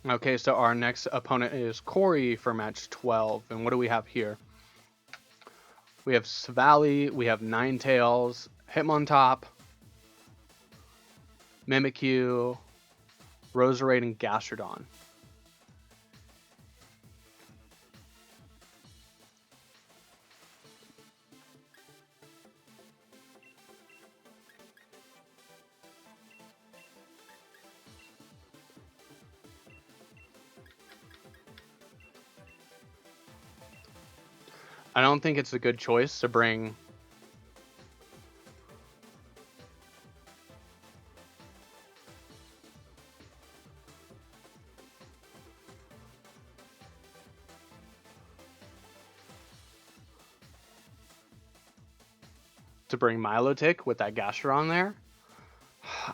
Okay, so our next opponent is Corey for match 12. And what do we have here? We have Savali, we have Ninetales, Hitmontop, Mimikyu, Roserade, and Gastrodon. I don't think it's a good choice to bring Milotic with that Gastrodon there.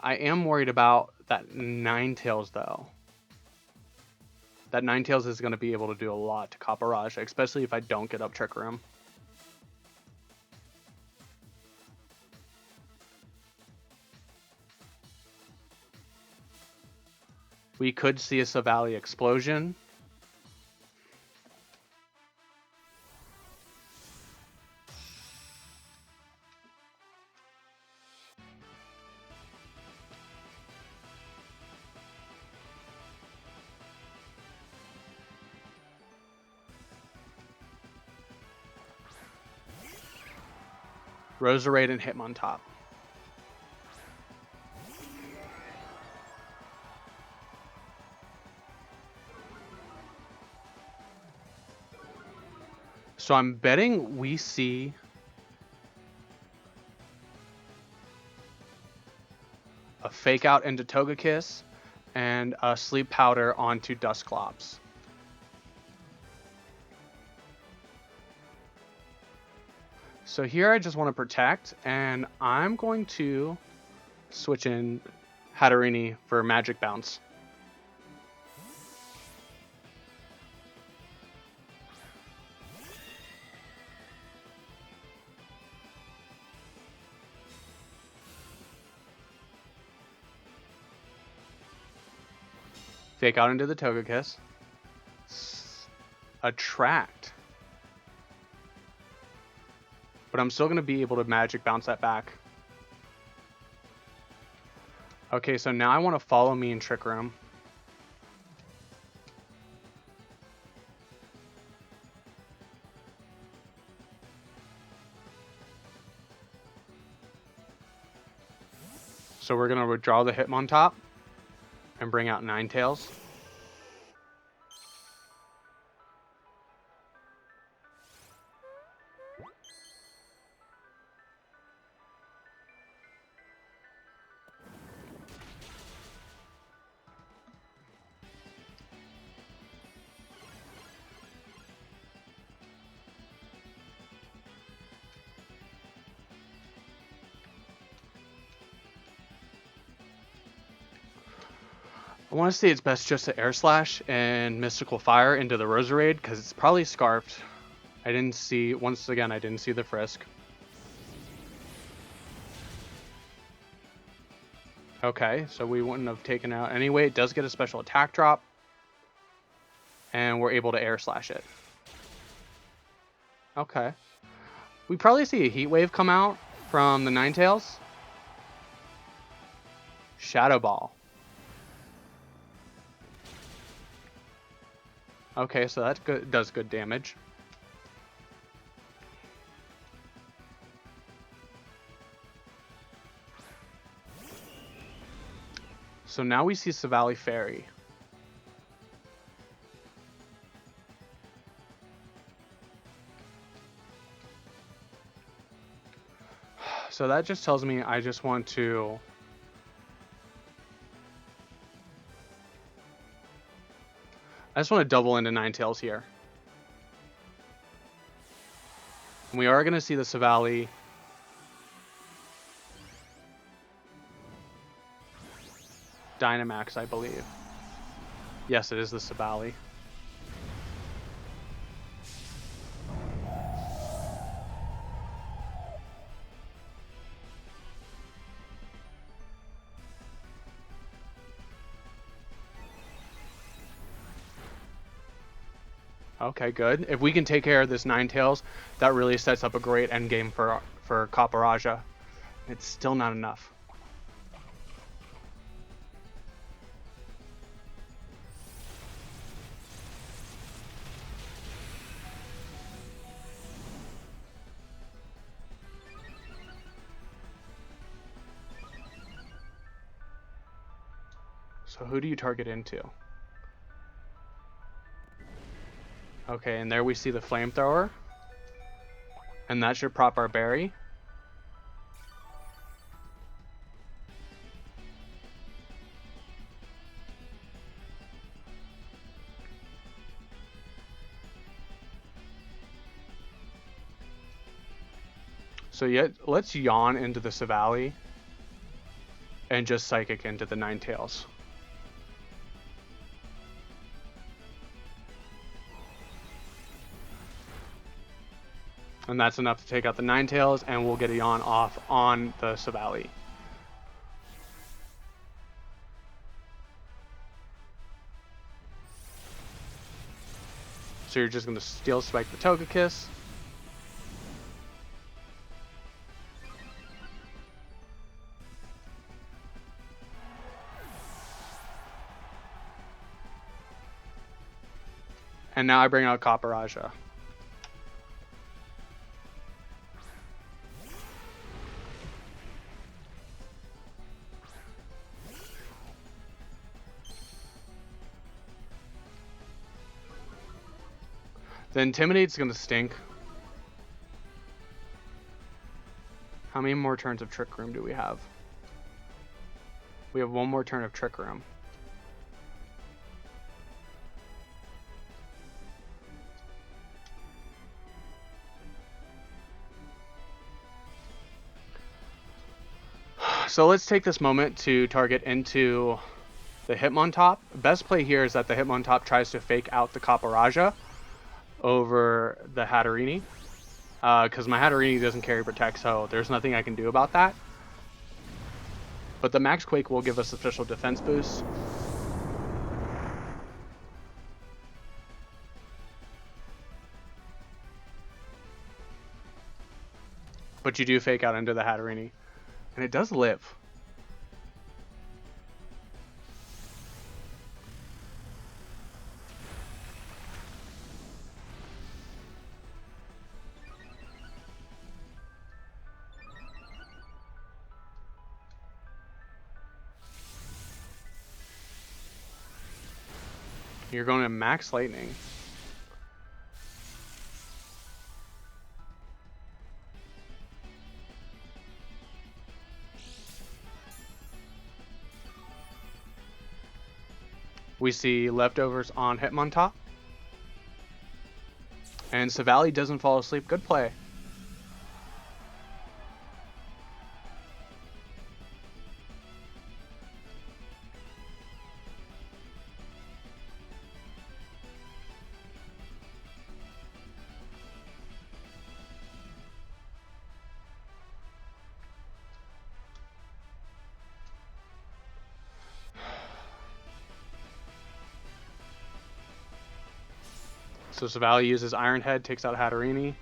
I am worried about that Ninetales though. That Ninetales is going to be able to do a lot to Copperage, especially if I don't get up Trick Room. We could see a Savali Explosion. Roserade and Hitmontop. So I'm betting we see a Fake Out into Togekiss and a Sleep Powder onto Dusclops. So here I just want to protect, and I'm going to switch in Hatterini for Magic Bounce. Fake Out into the Togekiss. Attract. But I'm still going to be able to Magic Bounce that back. Okay, so now I want to follow me in Trick Room. So we're going to withdraw the Hitmontop and bring out Ninetales. I want to say it's best just to Air Slash and Mystical Fire into the Roserade because it's probably Scarfed. I didn't see, once again, I didn't see the Frisk. Okay, so we wouldn't have taken out anyway. It does get a special attack drop. And we're able to Air Slash it. Okay. We probably see a Heat Wave come out from the Ninetales. Shadow Ball. Okay, so that does good damage. So now we see Savali Fairy. So that just tells me I just want to double into Ninetales here. And we are going to see the Savali. Dynamax, I believe. Yes, it is the Savali. Okay, good. If we can take care of this Ninetales, that really sets up a great end game for Kaparaja. It's still not enough. So who do you target into? Okay, and there we see the flamethrower. And that should prop our berry. So let's yawn into the Savali and just psychic into the Ninetales. And that's enough to take out the Ninetales, and we'll get a yawn off on the Savali. So you're just going to Steel Spike the Togekiss. And now I bring out Kaparaja. The Intimidate's going to stink. How many more turns of Trick Room do we have? We have one more turn of Trick Room. So let's take this moment to target into the Hitmontop. Best play here is that the Hitmontop tries to fake out the Kaparaja over the Hatterini. Because my Hatterini doesn't carry Protect, so there's nothing I can do about that. But the Max Quake will give us a special defense boost. But you do fake out into the Hatterini. And it does live. You're going to Max Lightning. We see leftovers on Hitmontop. And Savali doesn't fall asleep. Good play. So Savali uses Iron Head, takes out Hatterini.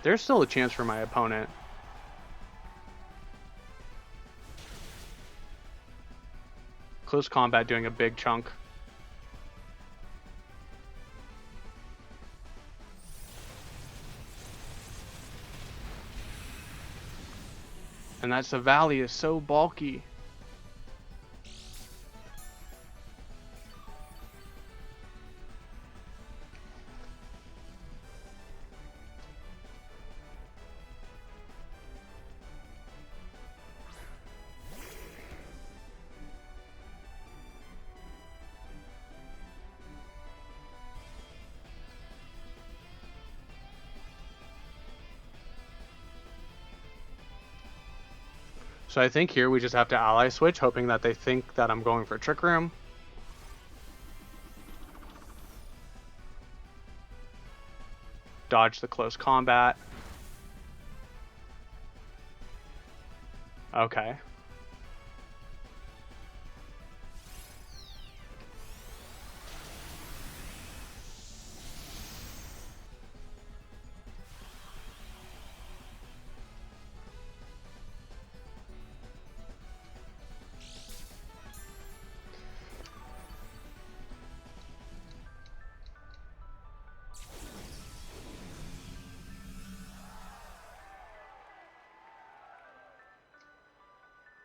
There's still a chance for my opponent. Close combat doing a big chunk. And that Savali is so bulky. So I think here we just have to ally switch, hoping that they think that I'm going for Trick Room. Dodge the close combat. Okay.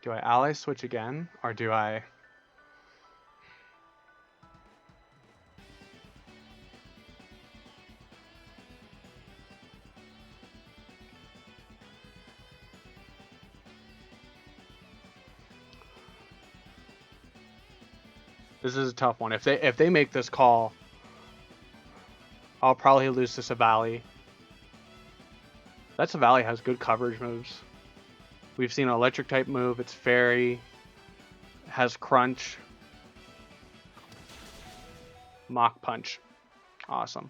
Do I ally switch again, or do I... This is a tough one. If they make this call, I'll probably lose to Savali. That Savali has good coverage moves. We've seen an electric type move. It's fairy. Has crunch. Mach punch. Awesome.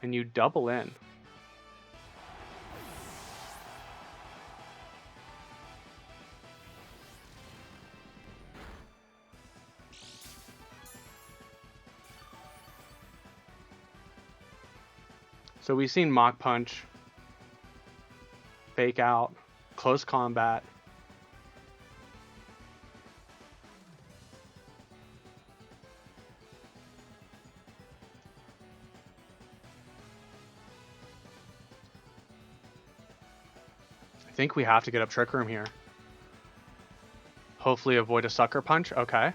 And you double in. So we've seen Mach Punch, Fake Out, Close Combat. I think we have to get up Trick Room here. Hopefully avoid a Sucker Punch. Okay.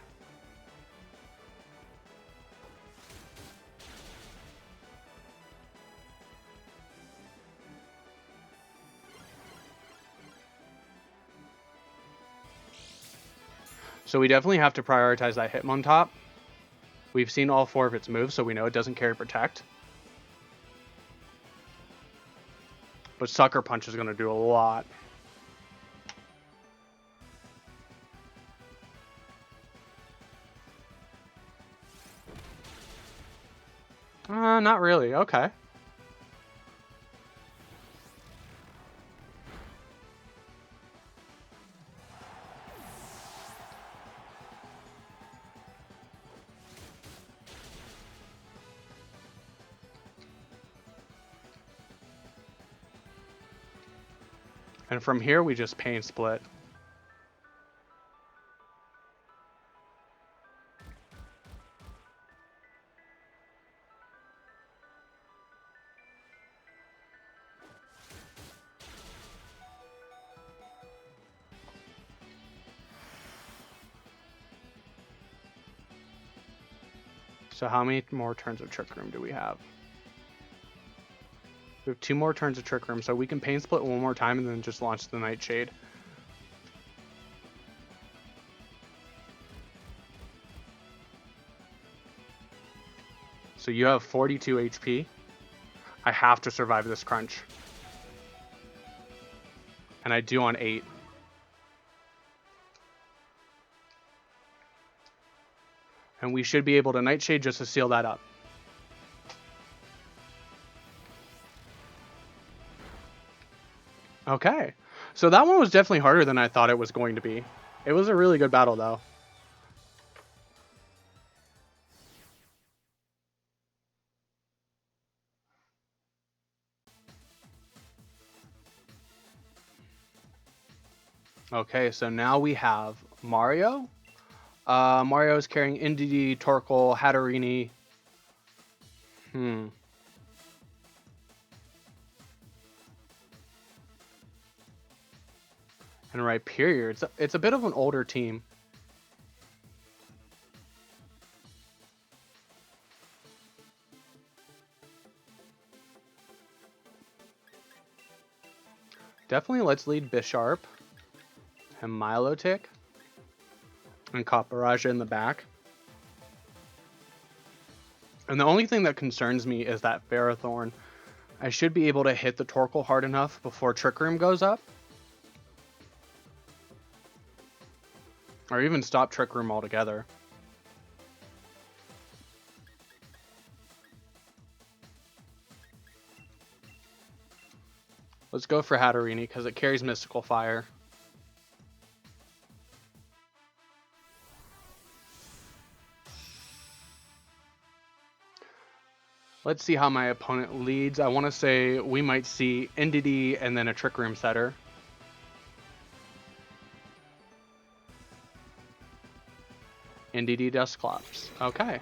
So we definitely have to prioritize that Hitmontop. We've seen all 4 of its moves, so we know it doesn't carry Protect. But Sucker Punch is going to do a lot. Not really. Okay. And from here, we just Pain Split. So how many more turns of Trick Room do we have? We have 2 more turns of Trick Room, so we can Pain Split one more time and then just launch the Nightshade. So you have 42 HP. I have to survive this crunch. And I do on 8. And we should be able to Nightshade just to seal that up. Okay. So that one was definitely harder than I thought it was going to be. It was a really good battle, though. Okay, so now we have Mario. Mario is carrying Indeedee, Torkoal, Hatterini. And Rhyperior. It's a bit of an older team. Definitely let's lead Bisharp and Milotic and Copperajah in the back. And the only thing that concerns me is that Ferrothorn. I should be able to hit the Torkoal hard enough before Trick Room goes up. Or even stop Trick Room altogether. Let's go for Hatterini because it carries Mystical Fire. Let's see how my opponent leads. I want to say we might see Indeedee and then a Trick Room setter. Indeedee Dusclops. Okay.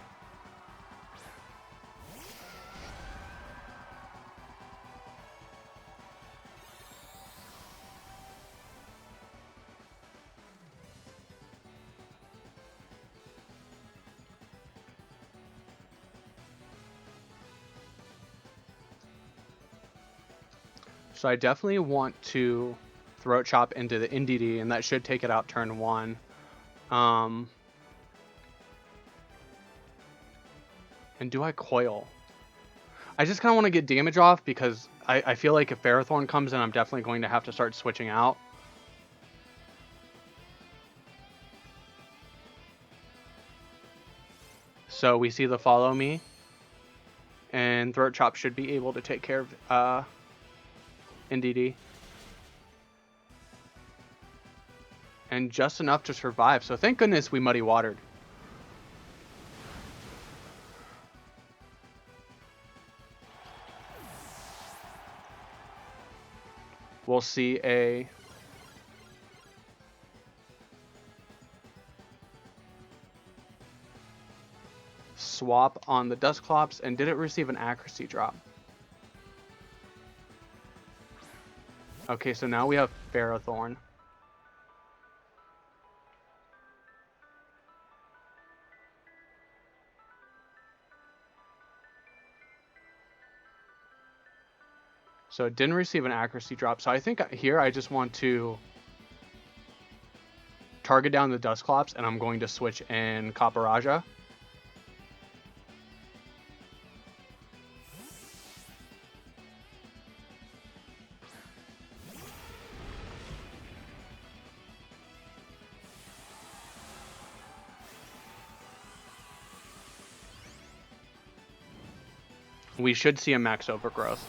So I definitely want to Throat Chop into the NDD, and that should take it out turn 1. And do I Coil? I just kind of want to get damage off because I feel like if Ferrothorn comes in, I'm definitely going to have to start switching out. So we see the Follow Me, and Throat Chop should be able to take care of NDD. And just enough to survive, so thank goodness we Muddy Watered. We'll see a swap on the Dusclops, and did it receive an accuracy drop? Okay, so now we have Ferrothorn. So it didn't receive an accuracy drop. So I think here I just want to target down the Dusclops, and I'm going to switch in Copperajah. We should see a max overgrowth.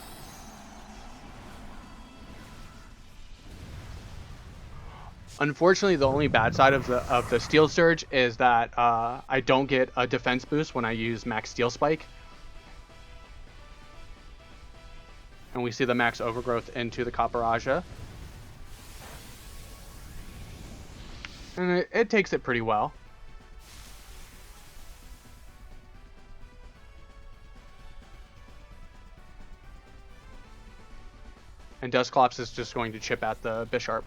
Unfortunately, the only bad side of the Steel Surge is that I don't get a defense boost when I use Max Steel Spike. And we see the max overgrowth into the Copperajah. And it takes it pretty well. And Dusclops is just going to chip at the Bisharp.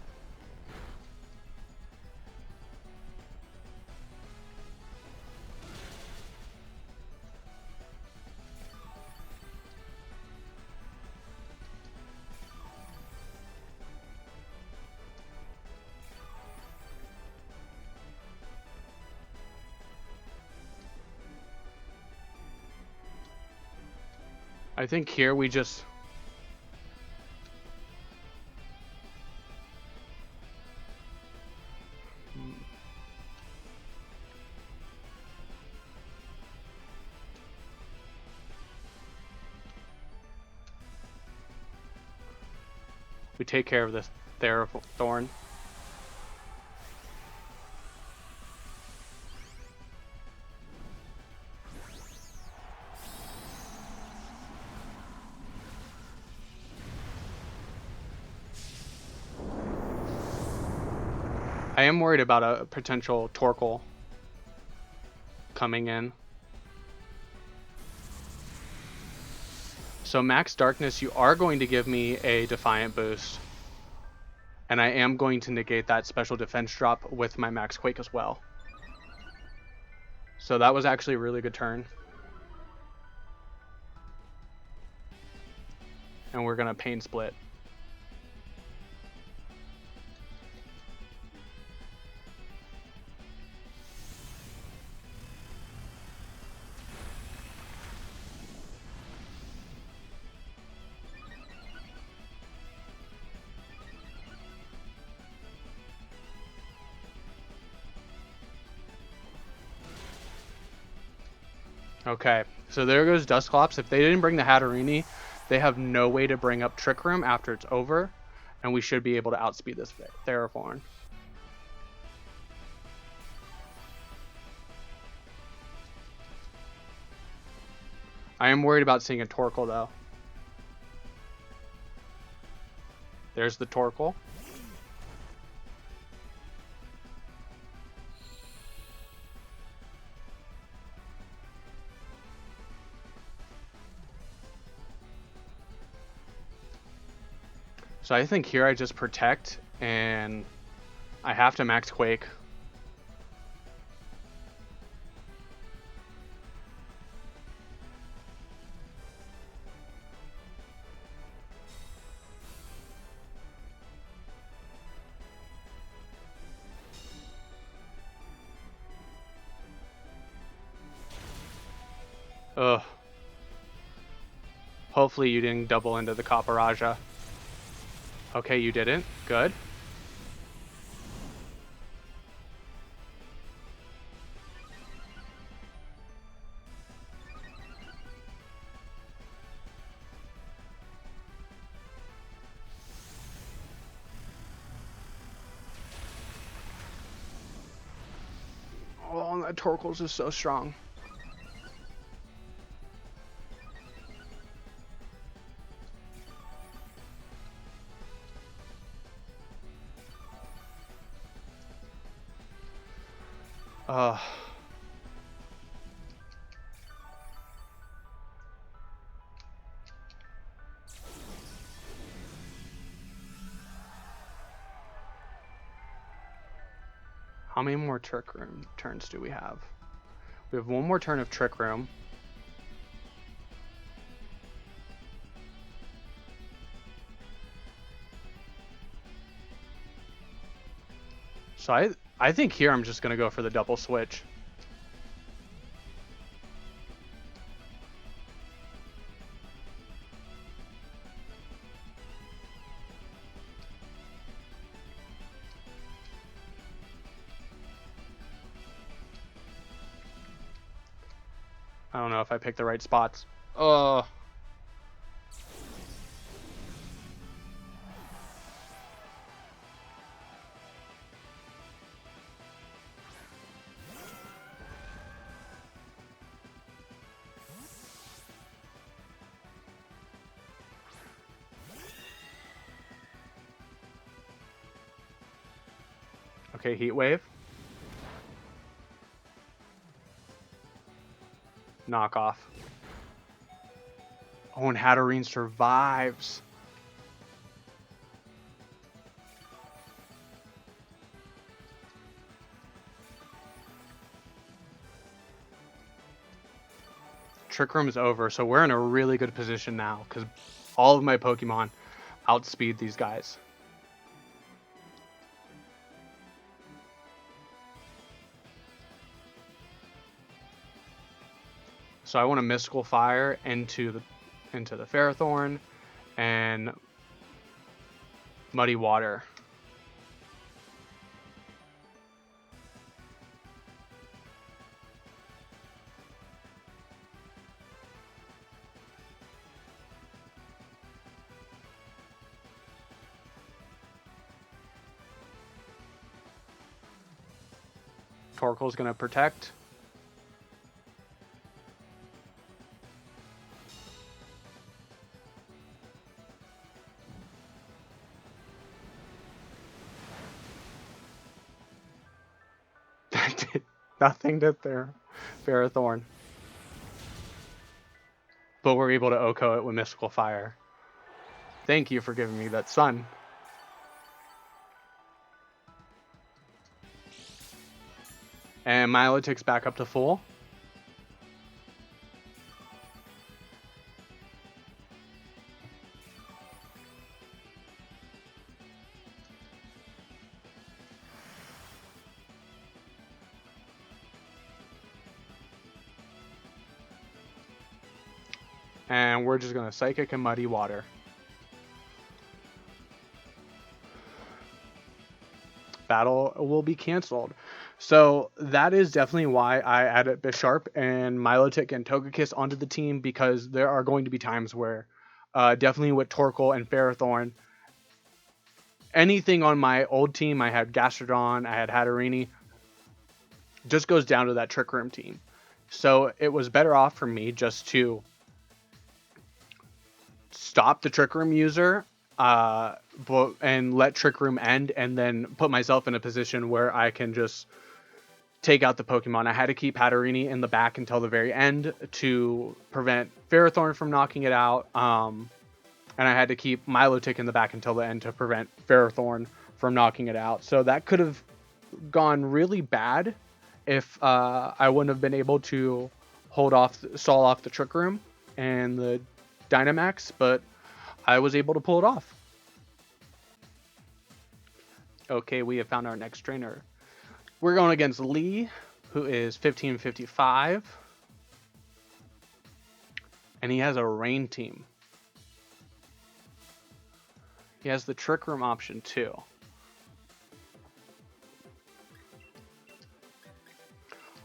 I think here we just... we take care of this Ferrothorn. I am worried about a potential Torkoal coming in. So Max Darkness, you are going to give me a Defiant boost. And I am going to negate that special defense drop with my Max Quake as well. So that was actually a really good turn. And we're going to Pain Split. Okay, so there goes Dusclops. If they didn't bring the Hatterene, they have no way to bring up Trick Room after it's over, and we should be able to outspeed this Ferrothorn. I am worried about seeing a Torkoal though. There's the Torkoal. So I think here I just protect, and I have to Max Quake. Ugh. Hopefully you didn't double into the Kaparaja. Okay, you didn't. Good. Oh, that Torkoal's is so strong. Ugh. How many more Trick Room turns do we have? We have one more turn of Trick Room. So I think here I'm just going to go for the double switch. I don't know if I picked the right spots. Okay, Heat Wave. Knockoff. Oh, and Hatterene survives. Trick Room is over, so we're in a really good position now because all of my Pokemon outspeed these guys. So I want a Mystical Fire into the Ferrothorn and Muddy Water. Torkoal's gonna protect. That did nothing to their Ferrothorn. But we're able to OHKO it with Mystical Fire. Thank you for giving me that sun. And Milotic's back up to full. And we're just going to Psychic and Muddy Water. Battle will be canceled. So that is definitely why I added Bisharp and Milotic and Togekiss onto the team, because there are going to be times where definitely with Torkoal and Ferrothorn, anything on my old team, I had Gastrodon, I had Hatterene, just goes down to that Trick Room team. So it was better off for me just to stop the Trick Room user and let Trick Room end, and then put myself in a position where I can just take out the Pokemon. I had to keep Hatterene in the back until the very end to prevent Ferrothorn from knocking it out. And I had to keep Milotic in the back until the end to prevent Ferrothorn from knocking it out. So that could have gone really bad if I wouldn't have been able to stall off the Trick Room and the Dynamax, but I was able to pull it off. Okay, we have found our next trainer. We're going against Lee, who is 1555. And he has a rain team. He has the Trick Room option too.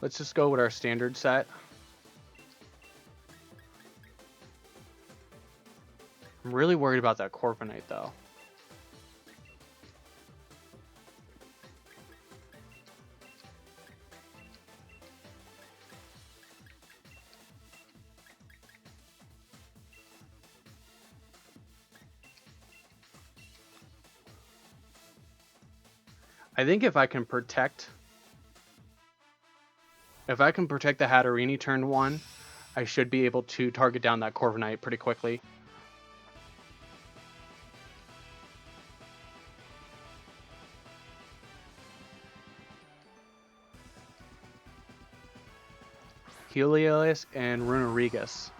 Let's just go with our standard set. I'm really worried about that Corviknight though. I think if I can protect the Hatterini turn 1, I should be able to target down that Corviknight pretty quickly. Helios and Runerigus.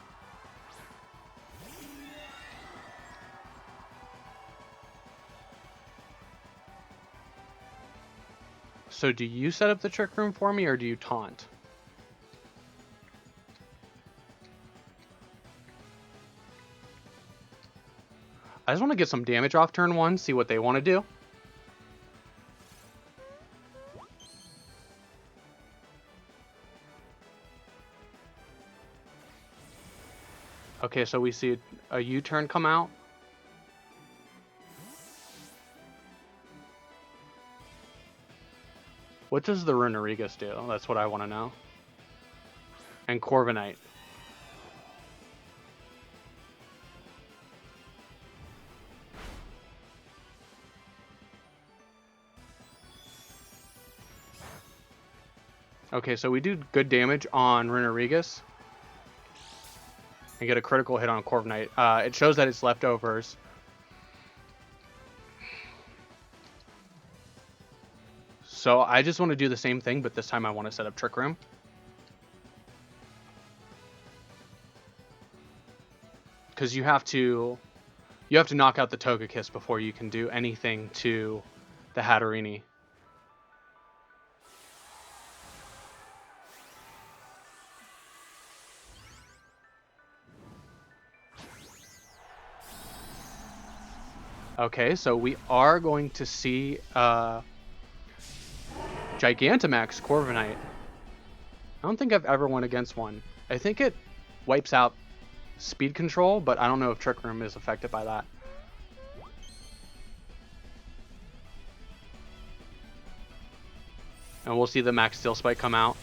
So do you set up the Trick Room for me, or do you taunt? I just want to get some damage off turn 1, see what they want to do. Okay, so we see a U-turn come out. What does the Runerigus do? That's what I want to know. And Corviknight. Okay, so we do good damage on Runerigus. And get a critical hit on Corviknight. It shows that it's leftovers. So I just want to do the same thing, but this time I want to set up Trick Room. Because you have to knock out the Togekiss before you can do anything to the Hatterini. Okay, so we are going to see Gigantamax Corviknight. I don't think I've ever won against one. I think it wipes out speed control, but I don't know if Trick Room is affected by that. And we'll see the Max Steel Spike come out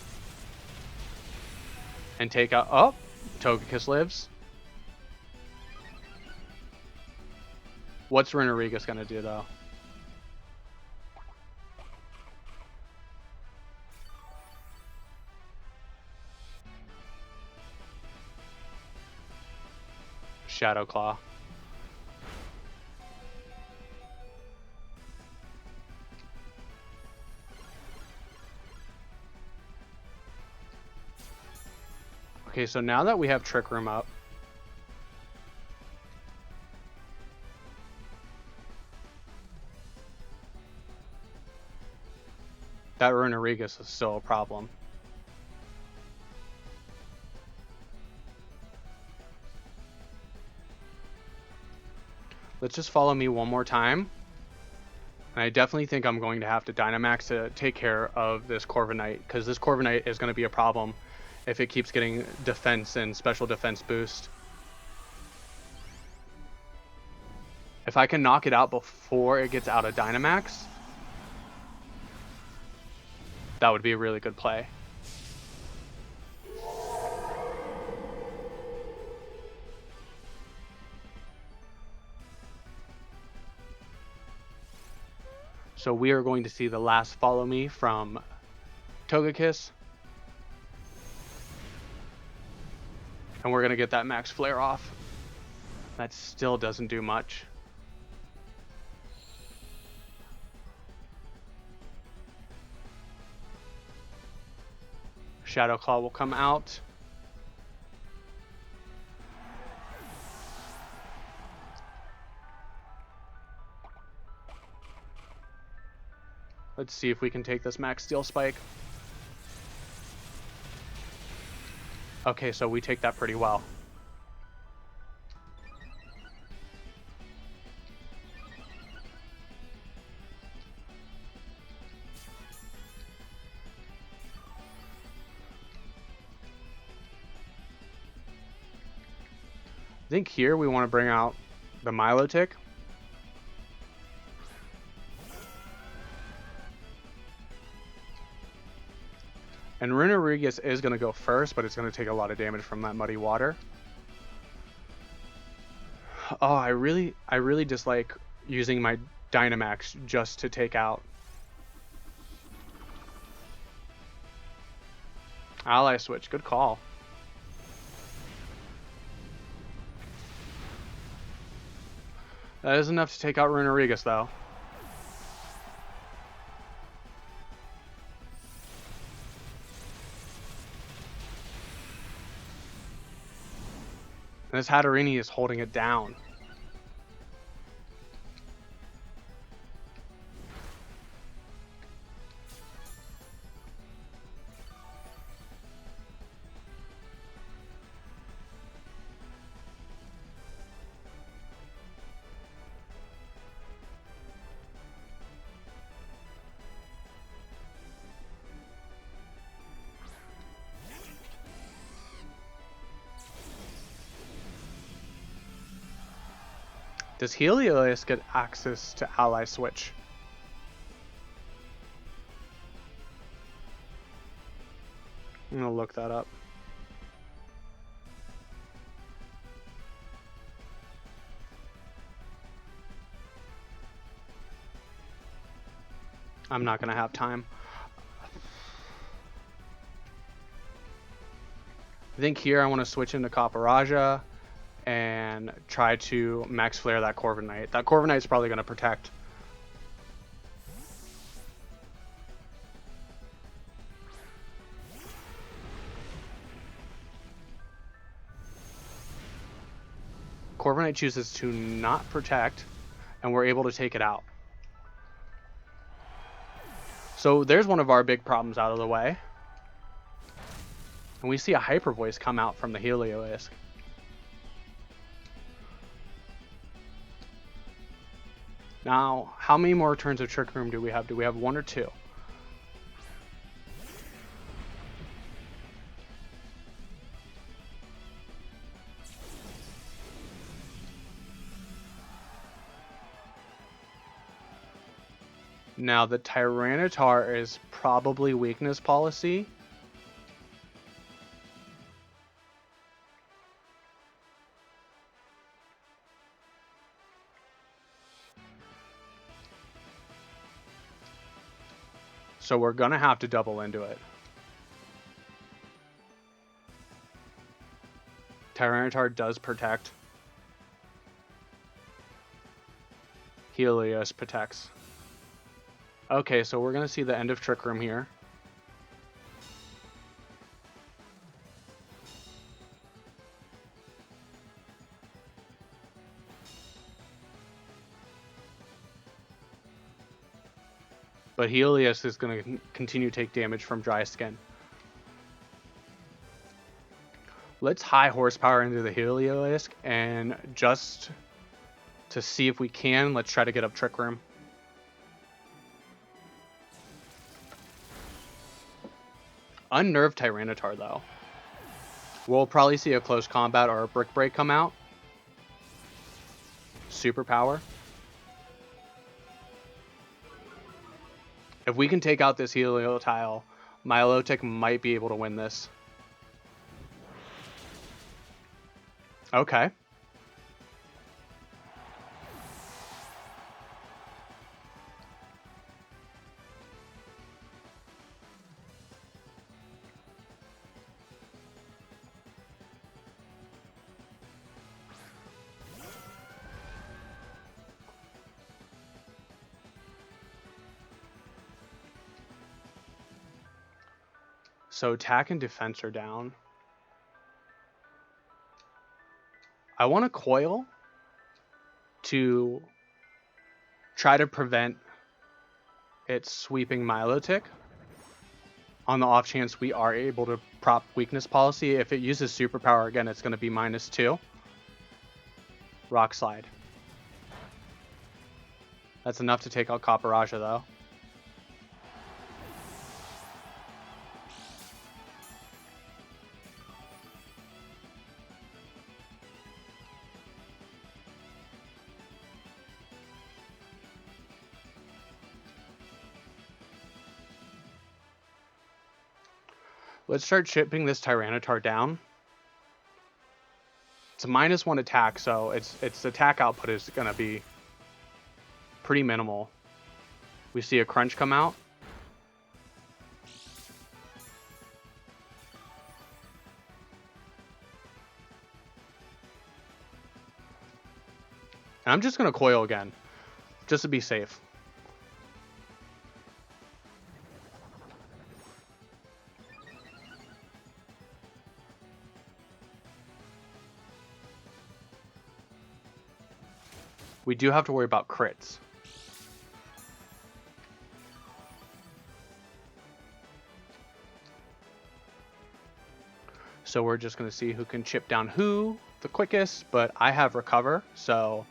and take out. Oh, Togekiss lives. What's Runerigus gonna do though? Shadow Claw. Okay, so now that we have Trick Room up, that Runerigus is still a problem. Let's just follow me one more time. And I definitely think I'm going to have to Dynamax to take care of this Corviknight, because this Corviknight is going to be a problem if it keeps getting defense and special defense boost. If I can knock it out before it gets out of Dynamax, that would be a really good play. So we are going to see the last Follow Me from Togekiss. And we're going to get that Max Flare off. That still doesn't do much. Shadow Claw will come out. Let's see if we can take this Max Steel Spike. Okay, so we take that pretty well. I think here we want to bring out the Milotic. And Runerigus is going to go first, but it's going to take a lot of damage from that muddy water. Oh, I really dislike using my Dynamax just to take out Ally Switch. Good call. That is enough to take out Runerigus, though. And this Hatterini is holding it down. Does Helios get access to Ally Switch? I'm gonna look that up. I'm not gonna have time. I think here I want to switch into Copperajah and try to max flare that Corviknight. That Corviknight's probably going to protect. Corviknight chooses to not protect, and we're able to take it out. So there's one of our big problems out of the way. And we see a Hyper Voice come out from the Heliolisk. Now, how many more turns of Trick Room do we have? Do we have 1 or 2? Now, the Tyranitar is probably weakness policy. So we're going to have to double into it. Tyranitar does protect. Helios protects. Okay, so we're going to see the end of Trick Room here. But Helios is going to continue to take damage from Dry Skin. Let's high horsepower into the Heliolisk, and just to see if we can, let's try to get up Trick Room. Unnerved Tyranitar, though. We'll probably see a close combat or a Brick Break come out. Superpower. If we can take out this Heliotile, Milotic might be able to win this. Okay. So attack and defense are down. I want to coil to try to prevent it sweeping Milotic. On the off chance we are able to prop weakness policy. If it uses superpower again, it's going to be -2. Rock Slide. That's enough to take out Copperajah, though. Let's start chipping this Tyranitar down. It's a -1 attack, so its attack output is gonna be pretty minimal. We see a crunch come out. And I'm just gonna coil again, just to be safe. We do have to worry about crits. So we're just going to see who can chip down who the quickest, but I have recover, so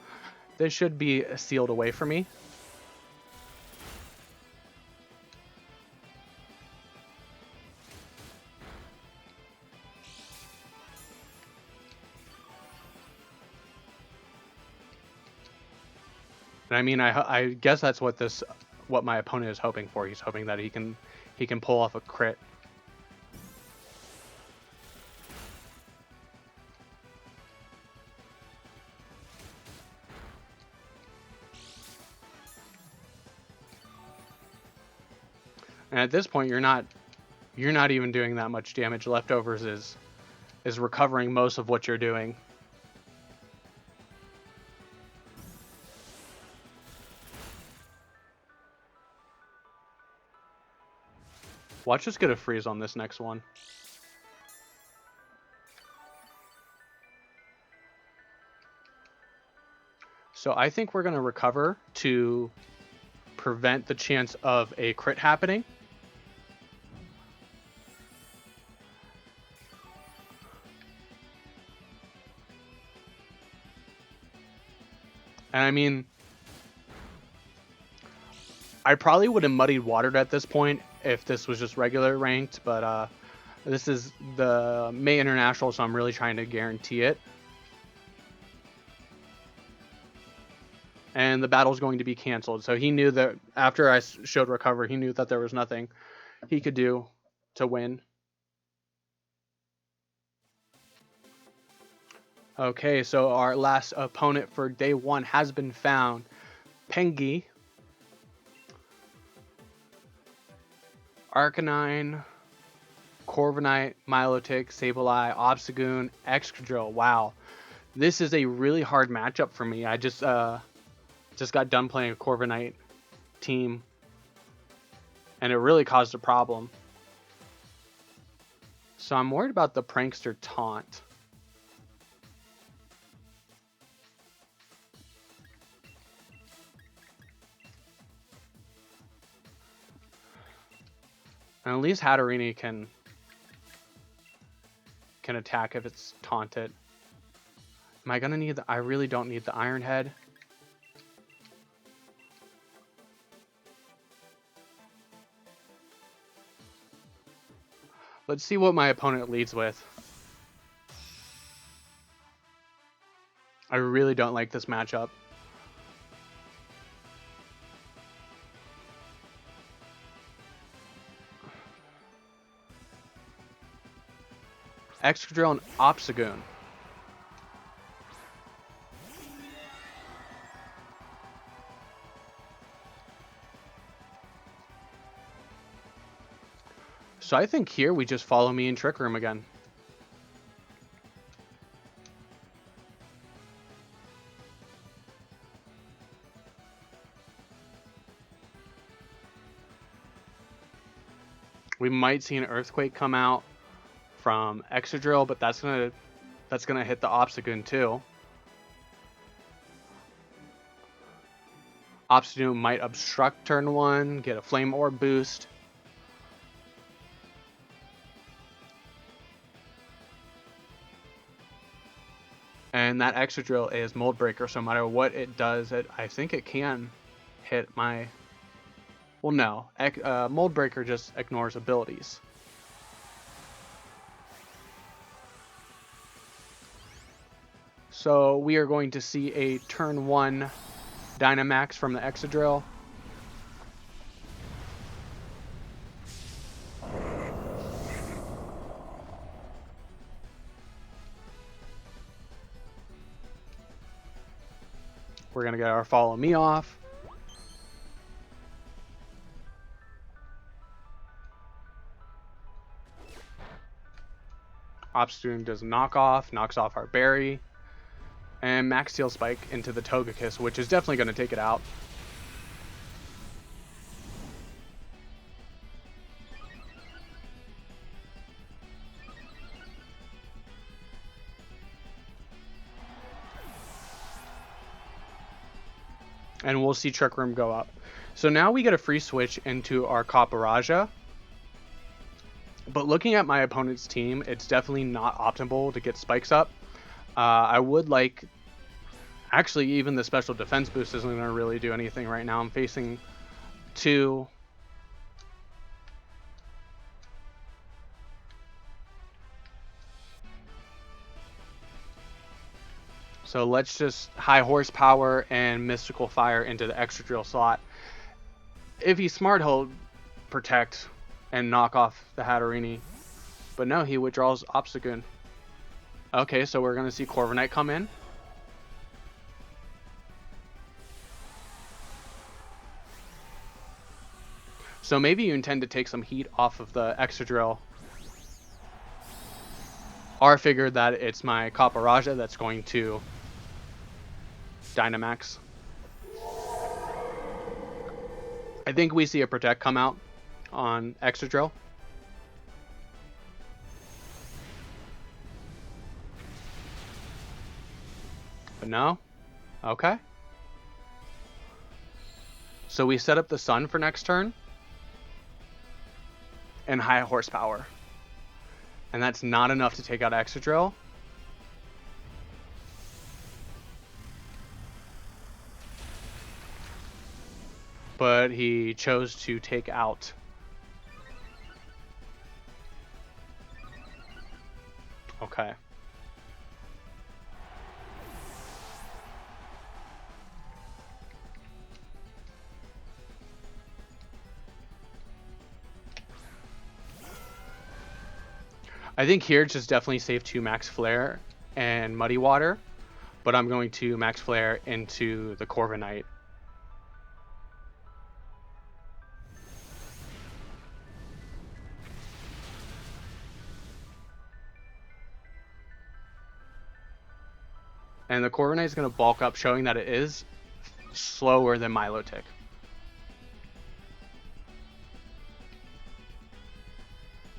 this should be sealed away for me. And I mean, I guess that's what my opponent is hoping for. He's hoping that he can pull off a crit. And at this point, you're not even doing that much damage. Leftovers is recovering most of what you're doing. Watch us get a freeze on this next one. So I think we're going to recover to prevent the chance of a crit happening. And I mean, I probably would have muddied watered at this point if this was just regular ranked, but this is the May International, so I'm really trying to guarantee it. And the battle's going to be canceled, so he knew that after I showed recover, he knew that there was nothing he could do to win. Okay, so our last opponent for day one has been found. Pengi, Arcanine, Corviknight, Milotic, Sableye, Obstagoon, Excadrill. Wow, this is a really hard matchup for me. I just got done playing a Corviknight team, and it really caused a problem. So I'm worried about the Prankster Taunt. And at least Hatterini can attack if it's taunted. Am I gonna need the... I really don't need the Iron Head. Let's see what my opponent leads with. I really don't like this matchup. Excadrill and Obstagoon. So I think here we just follow me in Trick Room again. We might see an Earthquake come out from Excadrill, but that's gonna hit the Obstagoon too. Obstagoon might obstruct turn one, get a Flame Orb boost. And that Excadrill is Mold Breaker, so no matter what it does, I think it can hit my... Well, no. Mold Breaker just ignores abilities. So we are going to see a turn 1 Dynamax from the Excadrill. We're going to get our Follow Me off. Obstagoon does knocks off our berry. And Max Steel Spike into the Togekiss, which is definitely going to take it out. And we'll see Trick Room go up. So now we get a free switch into our Copperajah. But looking at my opponent's team, it's definitely not optimal to get spikes up. I would like... Actually, even the special defense boost isn't going to really do anything right now. I'm facing 2... So let's just high horsepower and mystical fire into the extra drill slot. If he's smart, he'll protect and knock off the Hatterini. But no, he withdraws Obstagoon. Okay, so we're going to see Corviknight come in. So maybe you intend to take some heat off of the extra drill. Or figured that it's my Copperajah that's going to Dynamax. I think we see a Protect come out on Extra Drill. But no? Okay. So we set up the Sun for next turn. And high horsepower. And that's not enough to take out Extra Drill. But he chose to take out okay. I think here it's just definitely safe to Max Flare and Muddy Water, but I'm going to Max Flare into the Corviknight. And the Corviknight is going to bulk up, showing that it is slower than Milotic.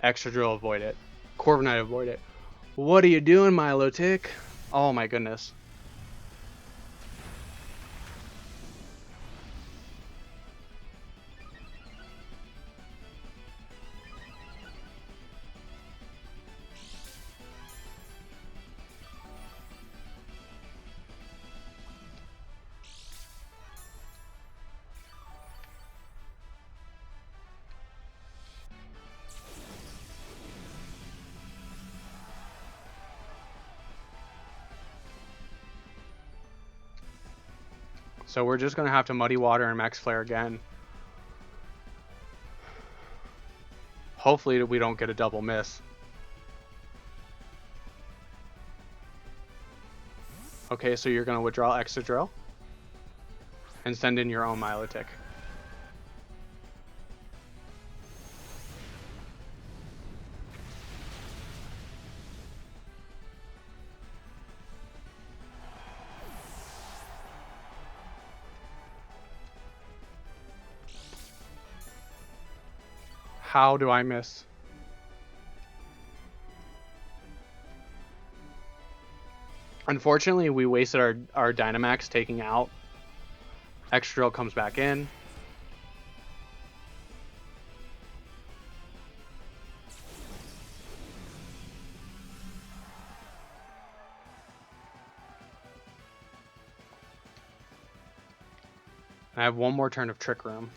Extra Drill, avoid it. Corviknight, avoid it. What are you doing, Milotic? Oh my goodness. So we're just going to have to Muddy Water and Max Flare again. Hopefully we don't get a double miss. Okay, so you're going to withdraw Extra Drill and send in your own Milotic. How do I miss? Unfortunately, we wasted our Dynamax taking out. Extra Drill comes back in. I have one more turn of Trick Room.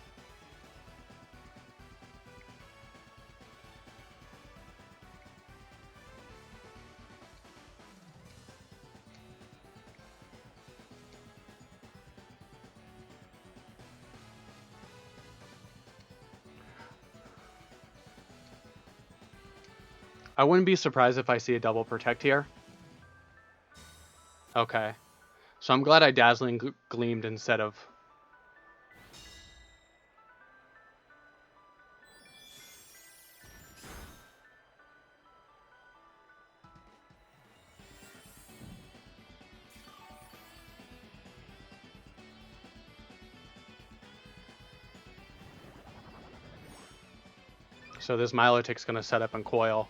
I wouldn't be surprised if I see a double Protect here. Okay. So I'm glad I Dazzling Gleamed instead of... So this Milotic's going to set up and coil.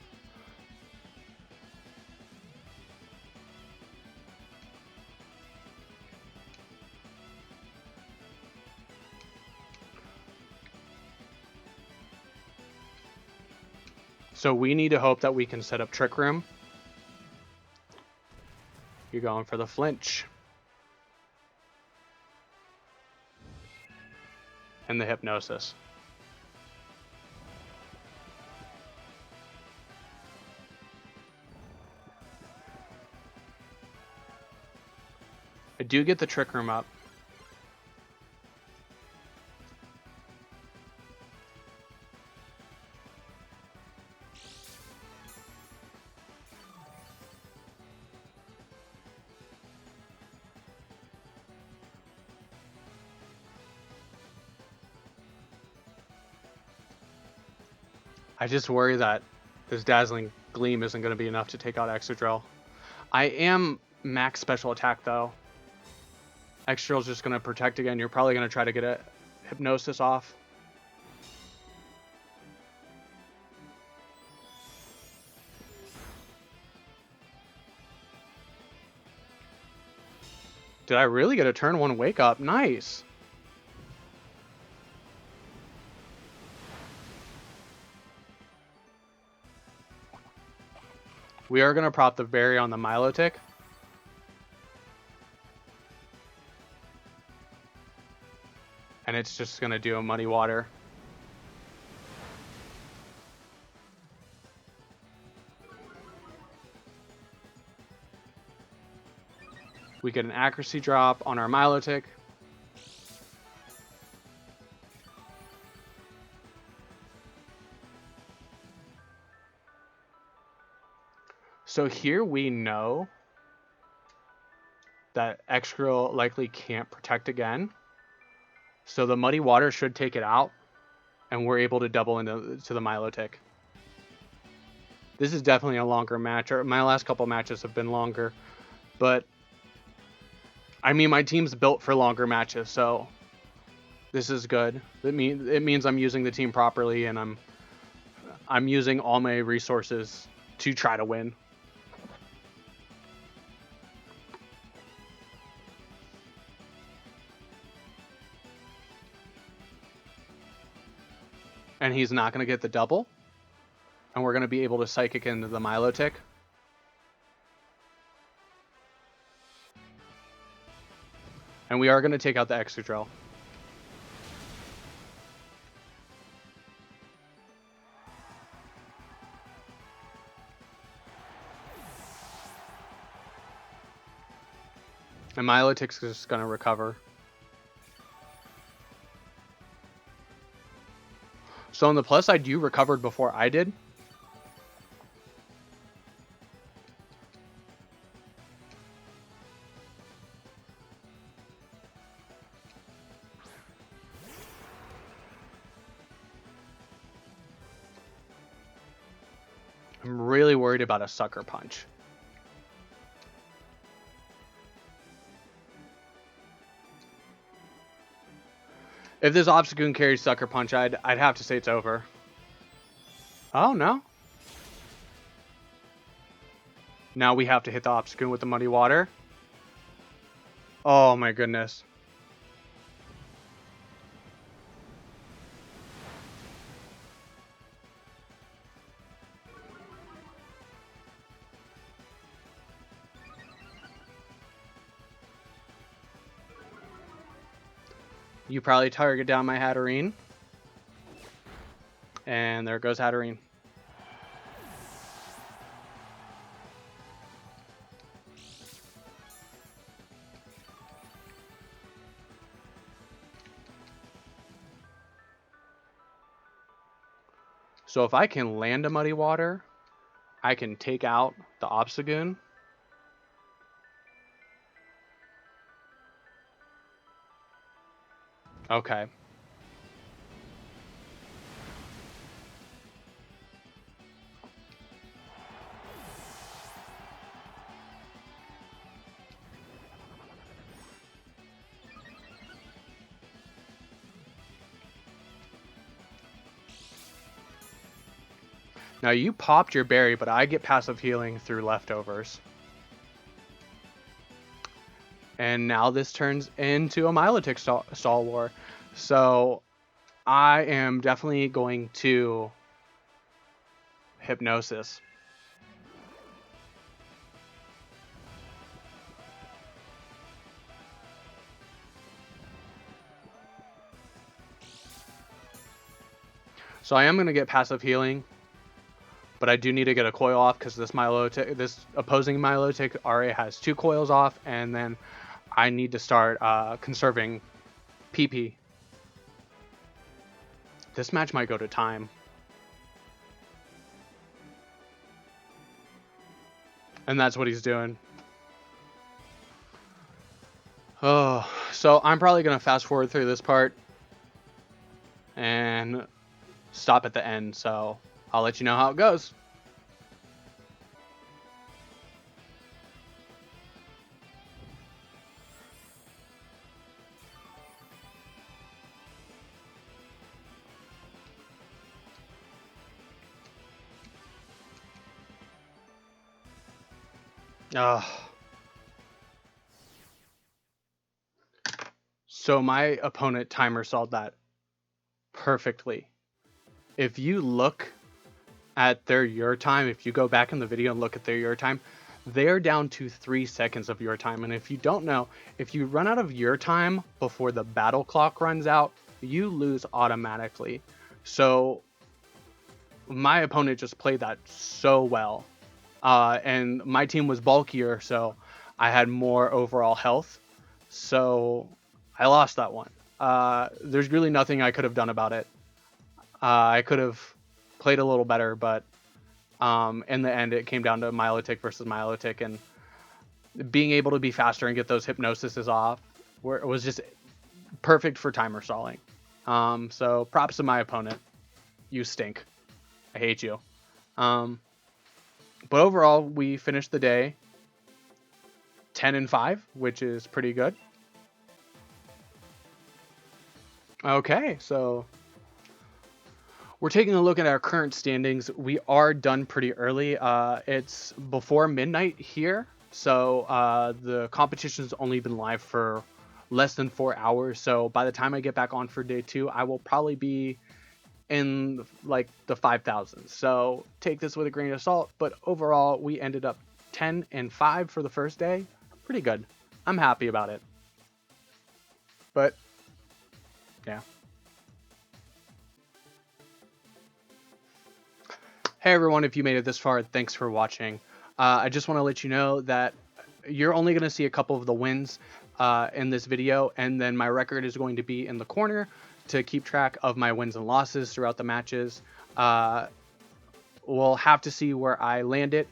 So we need to hope that we can set up Trick Room. You're going for the flinch. And the Hypnosis. I do get the Trick Room up. I just worry that this Dazzling Gleam isn't going to be enough to take out Excadrill. I am max special attack though. Excadrill's just going to protect again. You're probably going to try to get a Hypnosis off. Did I really get a turn 1 wake up? Nice. We are going to prop the berry on the Milotic. And it's just going to do a Muddy Water. We get an accuracy drop on our Milotic. So here we know that Excadrill likely can't protect again. So the Muddy Water should take it out, and we're able to double into the Milotic. This is definitely a longer match. My last couple matches have been longer, but I mean my team's built for longer matches, so this is good. It means I'm using the team properly, and I'm using all my resources to try to win. And he's not going to get the double. And we're going to be able to Psychic into the Milotic. And we are going to take out the Excadrill. And Milotic's just going to recover. So on the plus side, you recovered before I did. I'm really worried about a Sucker Punch. If this Obstagoon carries Sucker Punch, I'd have to say it's over. Oh, no. Now we have to hit the Obstagoon with the Muddy Water. Oh my goodness. You probably target down my Hatterene. And there goes Hatterene. So if I can land a Muddy Water, I can take out the Obstagoon. Okay. Now you popped your berry, but I get passive healing through leftovers. And now this turns into a Milotic stall war. So I am definitely going to Hypnosis. So I am going to get passive healing, but I do need to get a coil off because this opposing Milotic already has 2 coils off, and then I need to start conserving PP. This match might go to time. And that's what he's doing. Oh, so I'm probably going to fast forward through this part and stop at the end, so I'll let you know how it goes. So my opponent timer solved that perfectly. If you look at their your time, if you go back in the video and look at their your time, they're down to 3 seconds of your time. And if you don't know, if you run out of your time before the battle clock runs out, you lose automatically. So my opponent just played that so well. And my team was bulkier, so I had more overall health. So I lost that one. There's really nothing I could have done about it. I could have played a little better, but in the end, it came down to Milotic versus Milotic, and being able to be faster and get those hypnosises off was just perfect for timer stalling. So props to my opponent. You stink. I hate you. But overall, we finished the day 10-5, which is pretty good. Okay, so we're taking a look at our current standings. We are done pretty early. It's before midnight here, so the competition's only been live for less than 4 hours. So by the time I get back on for day 2, I will probably be in like the 5,000. So take this with a grain of salt. But overall, we ended up 10-5 for the first day. Pretty good. I'm happy about it. But yeah. Hey everyone, if you made it this far, thanks for watching. I just want to let you know that you're only going to see a couple of the wins in this video, and then my record is going to be in the corner to keep track of my wins and losses throughout the matches. We'll have to see where I land it,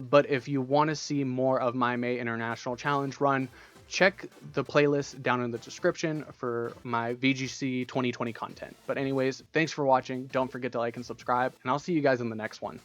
but if you want to see more of my May International Challenge run, check the playlist down in the description for my VGC 2020 content. But anyways, thanks for watching. Don't forget to like and subscribe, and I'll see you guys in the next one.